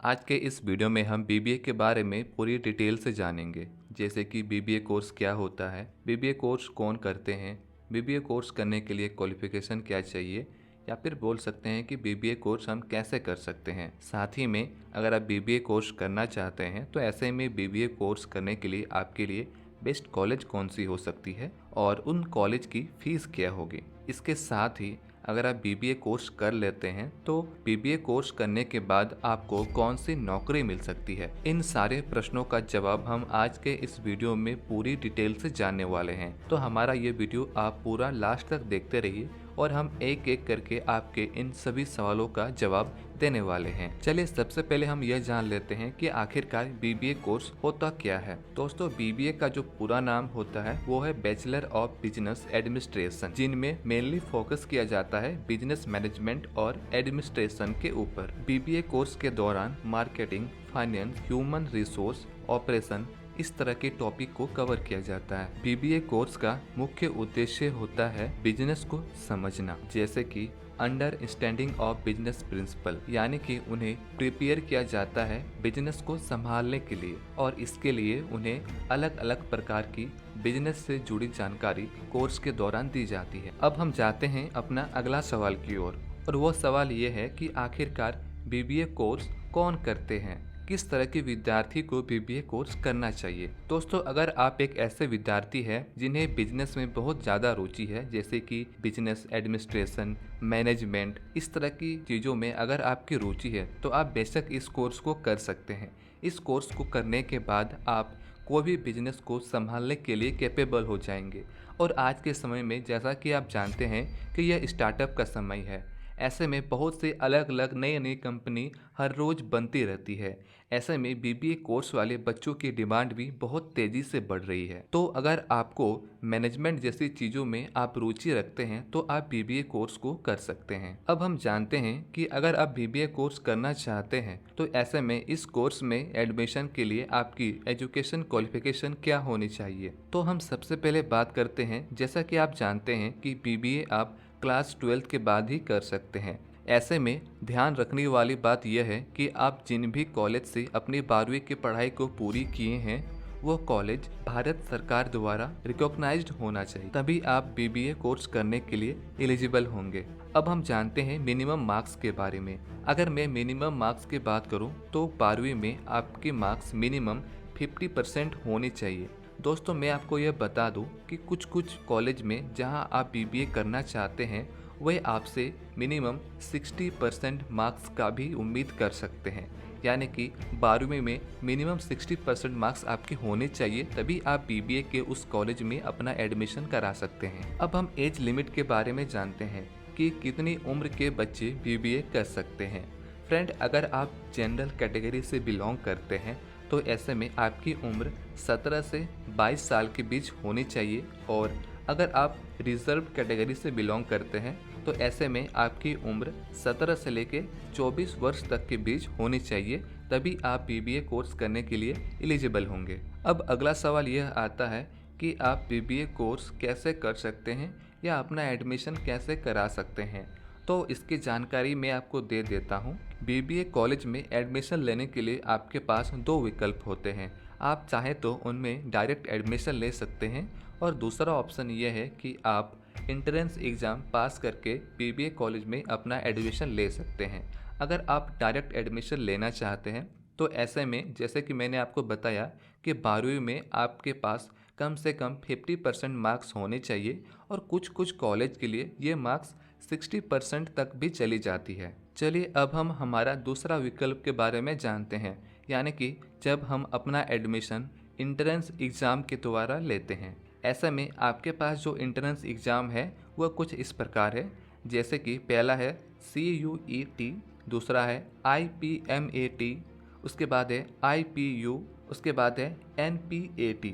आज के इस वीडियो में हम बीबीए के बारे में पूरी डिटेल से जानेंगे, जैसे कि बीबीए कोर्स क्या होता है, बीबीए कोर्स कौन करते हैं, बीबीए कोर्स करने के लिए क्वालिफिकेशन क्या चाहिए, या फिर बोल सकते हैं कि बीबीए कोर्स हम कैसे कर सकते हैं। साथ ही में अगर आप बीबीए कोर्स करना चाहते हैं तो ऐसे में बीबीए कोर्स करने के लिए आपके लिए बेस्ट कॉलेज कौन सी हो सकती है और उन कॉलेज की फीस क्या होगी। इसके साथ ही अगर आप बीबीए कोर्स कर लेते हैं तो बीबीए कोर्स करने के बाद आपको कौन सी नौकरी मिल सकती है। इन सारे प्रश्नों का जवाब हम आज के इस वीडियो में पूरी डिटेल से जानने वाले हैं, तो हमारा ये वीडियो आप पूरा लास्ट तक देखते रहिए और हम एक एक करके आपके इन सभी सवालों का जवाब देने वाले हैं। चलिए सबसे पहले हम यह जान लेते हैं कि आखिरकार बीबीए कोर्स होता क्या है। दोस्तों, बीबीए का जो पूरा नाम होता है वो है बैचलर ऑफ बिजनेस एडमिनिस्ट्रेशन, जिनमें मेनली फोकस किया जाता है बिजनेस मैनेजमेंट और एडमिनिस्ट्रेशन के ऊपर। बीबीए कोर्स के दौरान marketing, finance, human resource, operation, इस तरह के टॉपिक को कवर किया जाता है। बीबीए कोर्स का मुख्य उद्देश्य होता है बिजनेस को समझना, जैसे कि अंडरस्टैंडिंग ऑफ बिजनेस प्रिंसिपल, यानी कि उन्हें प्रिपेयर किया जाता है बिजनेस को संभालने के लिए, और इसके लिए उन्हें अलग अलग प्रकार की बिजनेस से जुड़ी जानकारी कोर्स के दौरान दी जाती है। अब हम जाते हैं अपना अगला सवाल की ओर, और वो सवाल ये है कि आखिरकार बीबीए कोर्स कौन करते हैं, किस तरह के विद्यार्थी को बीबीए कोर्स करना चाहिए। दोस्तों, अगर आप एक ऐसे विद्यार्थी हैं जिन्हें बिजनेस में बहुत ज़्यादा रुचि है, जैसे कि बिजनेस एडमिनिस्ट्रेशन, मैनेजमेंट, इस तरह की चीज़ों में अगर आपकी रुचि है तो आप बेशक इस कोर्स को कर सकते हैं। इस कोर्स को करने के बाद आप कोई भी बिजनेस को संभालने के लिए कैपेबल हो जाएंगे। और आज के समय में जैसा कि आप जानते हैं कि यह स्टार्टअप का समय है, ऐसे में बहुत से अलग अलग नई नई कंपनी हर रोज़ बनती रहती है। ऐसे में बीबीए कोर्स वाले बच्चों की डिमांड भी बहुत तेज़ी से बढ़ रही है। तो अगर आपको मैनेजमेंट जैसी चीज़ों में आप रुचि रखते हैं तो आप बीबीए कोर्स को कर सकते हैं। अब हम जानते हैं कि अगर आप बीबीए कोर्स करना चाहते हैं तो ऐसे में इस कोर्स में एडमिशन के लिए आपकी एजुकेशन क्वालिफिकेशन क्या होनी चाहिए। तो हम सबसे पहले बात करते हैं, जैसा कि आप जानते हैं कि बीबीए आप क्लास 12 के बाद ही कर सकते हैं। ऐसे में ध्यान रखने वाली बात यह है कि आप जिन भी कॉलेज से अपनी 12वीं की पढ़ाई को पूरी किए हैं वो कॉलेज भारत सरकार द्वारा रिकॉग्नाइज्ड होना चाहिए, तभी आप बीबीए कोर्स करने के लिए एलिजिबल होंगे। अब हम जानते हैं मिनिमम मार्क्स के बारे में। अगर मैं मिनिमम मार्क्स की बात करूं तो 12वीं में आपके मार्क्स मिनिमम 50% होने चाहिए। दोस्तों, मैं आपको यह बता दूं कि कुछ कॉलेज में जहां आप बीबीए करना चाहते हैं वह आपसे मिनिमम 60% मार्क्स का भी उम्मीद कर सकते हैं, यानी कि 12वीं में मिनिमम 60% मार्क्स आपके होने चाहिए, तभी आप बीबीए के उस कॉलेज में अपना एडमिशन करा सकते हैं। अब हम एज लिमिट के बारे में जानते हैं कि कितनी उम्र के बच्चे बीबीए कर सकते हैं। फ्रेंड, अगर आप जनरल कैटेगरी से बिलोंग करते हैं तो ऐसे में आपकी उम्र 17 से 22 साल के बीच होनी चाहिए, और अगर आप रिजर्व कैटेगरी से बिलोंग करते हैं तो ऐसे में आपकी उम्र 17 से लेकर 24 वर्ष तक के बीच होनी चाहिए, तभी आप बीबीए कोर्स करने के लिए एलिजिबल होंगे। अब अगला सवाल यह आता है कि आप बीबीए कोर्स कैसे कर सकते हैं या अपना एडमिशन कैसे करा सकते हैं। तो इसकी जानकारी मैं आपको दे देता हूँ। बीबीए कॉलेज में एडमिशन लेने के लिए आपके पास दो विकल्प होते हैं। आप चाहें तो उनमें डायरेक्ट एडमिशन ले सकते हैं, और दूसरा ऑप्शन यह है कि आप एंट्रेंस एग्ज़ाम पास करके बीबीए कॉलेज में अपना एडमिशन ले सकते हैं। अगर आप डायरेक्ट एडमिशन लेना चाहते हैं तो ऐसे में, जैसे कि मैंने आपको बताया कि 12वीं में आपके पास कम से कम 50% मार्क्स होने चाहिए, और कुछ कॉलेज के लिए ये मार्क्स 60% तक भी चली जाती है। चलिए अब हम हमारा दूसरा विकल्प के बारे में जानते हैं, यानी कि जब हम अपना एडमिशन इंट्रेंस एग्ज़ाम के द्वारा लेते हैं। ऐसे में आपके पास जो इंट्रेंस एग्ज़ाम है वह कुछ इस प्रकार है, जैसे कि पहला है CUET, दूसरा है IPMAT, उसके बाद है IPU, उसके बाद है NPAT।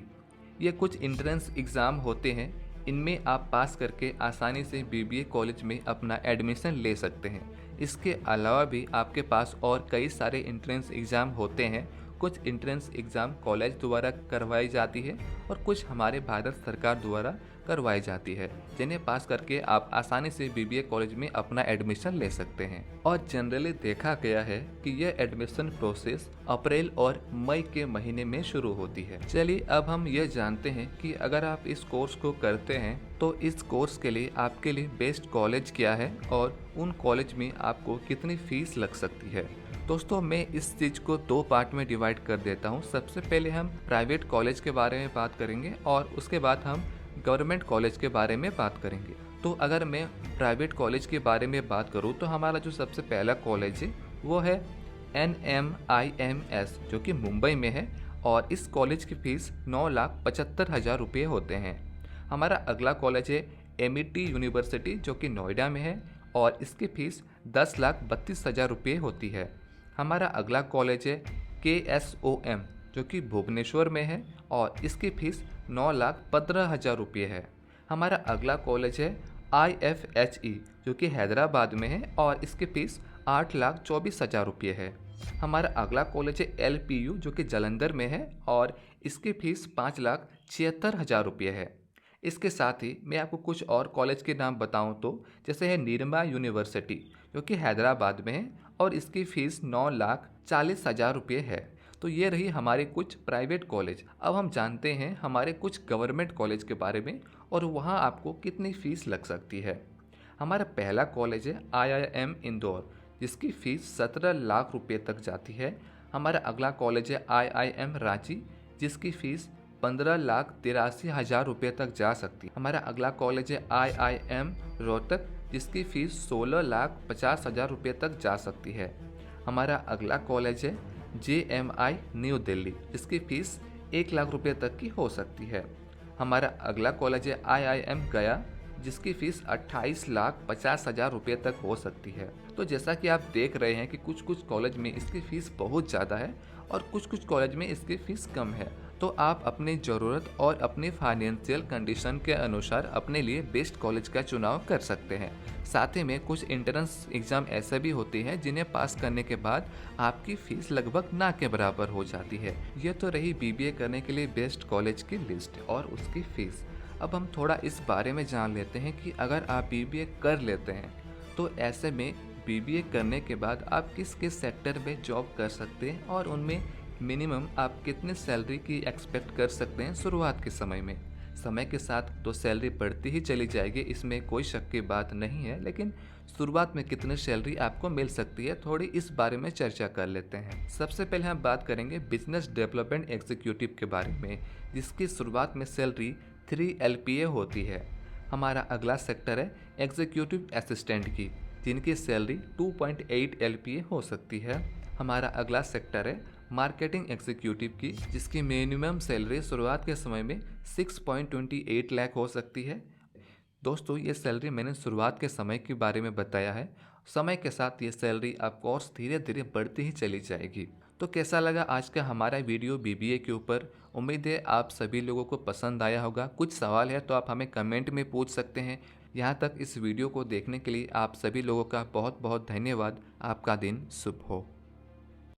ये कुछ इंट्रेंस एग्ज़ाम होते हैं, इनमें आप पास करके आसानी से बीबीए कॉलेज में अपना एडमिशन ले सकते हैं। इसके अलावा भी आपके पास और कई सारे इंट्रेंस एग्ज़ाम होते हैं कुछ एंट्रेंस एग्ज़ाम कॉलेज द्वारा करवाई जाती है और कुछ हमारे भारत सरकार द्वारा करवाई जाती है, जिन्हें पास करके आप आसानी से बीबीए कॉलेज में अपना एडमिशन ले सकते हैं। और जनरली देखा गया है कि यह एडमिशन प्रोसेस अप्रैल और मई के महीने में शुरू होती है। चलिए अब हम ये जानते हैं कि अगर आप इस कोर्स को करते हैं तो इस कोर्स के लिए आपके लिए बेस्ट कॉलेज क्या है और उन कॉलेज में आपको कितनी फीस लग सकती है। दोस्तों, मैं इस चीज़ को 2 पार्ट में डिवाइड कर देता हूँ। सबसे पहले हम प्राइवेट कॉलेज के बारे में बात करेंगे और उसके बाद हम गवर्नमेंट कॉलेज के बारे में बात करेंगे। तो अगर मैं प्राइवेट कॉलेज के बारे में बात करूँ तो हमारा जो सबसे पहला कॉलेज है वो है NMIMS, जो कि मुंबई में है और इस कॉलेज की फ़ीस 9,75,000 रुपये होते हैं। हमारा अगला कॉलेज है MET यूनिवर्सिटी, जो कि नोएडा में है और इसकी फ़ीस 10,32,000 रुपये होती है। हमारा अगला कॉलेज है KSOM, जो कि भुवनेश्वर में है और इसकी फ़ीस 9,15,000 रुपये है। हमारा अगला कॉलेज है IFHE, जो कि हैदराबाद में है और इसकी फ़ीस 8,24,000 रुपये है। हमारा अगला कॉलेज है LPU, जो कि जालंधर में है और इसकी फ़ीस 5,76,000 रुपये है। इसके साथ ही मैं आपको कुछ और कॉलेज के नाम बताऊं तो जैसे है निरमा यूनिवर्सिटी, जो कि हैदराबाद में है और इसकी फ़ीस 9,40,000 रुपये है। तो ये रही हमारे कुछ प्राइवेट कॉलेज। अब हम जानते हैं हमारे कुछ गवर्नमेंट कॉलेज के बारे में और वहाँ आपको कितनी फ़ीस लग सकती है। हमारा पहला कॉलेज है IIM इंदौर, जिसकी फ़ीस 17 लाख रुपये तक जाती है। हमारा अगला कॉलेज है IIM रांची, जिसकी फ़ीस 15,83,000 रुपये तक जा सकती है। हमारा अगला कॉलेज है IIM रोहतक, जिसकी फ़ीस 16,50,000 रुपये तक जा सकती है। हमारा अगला कॉलेज है JMI न्यू दिल्ली, जिसकी फ़ीस 1 लाख रुपये तक की हो सकती है। हमारा अगला कॉलेज है IIM गया, जिसकी फ़ीस 28,50,000 रुपये तक हो सकती है। तो जैसा कि आप देख रहे हैं कि कुछ कुछ कॉलेज में इसकी फ़ीस बहुत ज़्यादा है और कुछ कुछ कॉलेज में इसकी फ़ीस कम है। तो आप अपनी ज़रूरत और अपनी फाइनेंशियल कंडीशन के अनुसार अपने लिए बेस्ट कॉलेज का चुनाव कर सकते हैं। साथ ही में कुछ एंट्रेंस एग्ज़ाम ऐसे भी होते हैं जिन्हें पास करने के बाद आपकी फ़ीस लगभग ना के बराबर हो जाती है। ये तो रही BBA करने के लिए बेस्ट कॉलेज की लिस्ट और उसकी फ़ीस। अब हम थोड़ा इस बारे में जान लेते हैं कि अगर आप BBA कर लेते हैं तो ऐसे में BBA करने के बाद आप किस किस सेक्टर में जॉब कर सकते हैं और उनमें मिनिमम आप कितने सैलरी की एक्सपेक्ट कर सकते हैं शुरुआत के समय में। समय के साथ तो सैलरी बढ़ती ही चली जाएगी, इसमें कोई शक की बात नहीं है, लेकिन शुरुआत में कितनी सैलरी आपको मिल सकती है थोड़ी इस बारे में चर्चा कर लेते हैं। सबसे पहले हम बात करेंगे बिजनेस डेवलपमेंट एग्जीक्यूटिव के बारे में, जिसकी शुरुआत में सैलरी 3 LPA होती है। हमारा अगला सेक्टर है एग्जीक्यूटिव असिस्टेंट की, जिनकी सैलरी 2.8 LPA हो सकती है। हमारा अगला सेक्टर है मार्केटिंग एग्जीक्यूटिव की, जिसकी मिनिमम सैलरी शुरुआत के समय में 6.28 लाख हो सकती है। दोस्तों, ये सैलरी मैंने शुरुआत के समय के बारे में बताया है। समय के साथ ये सैलरी ऑफ कोर्स धीरे धीरे बढ़ती ही चली जाएगी। तो कैसा लगा आज का हमारा वीडियो BBA के ऊपर? उम्मीद है आप सभी लोगों को पसंद आया होगा। कुछ सवाल है तो आप हमें कमेंट में पूछ सकते हैं। यहाँ तक इस वीडियो को देखने के लिए आप सभी लोगों का बहुत बहुत धन्यवाद। आपका दिन शुभ हो।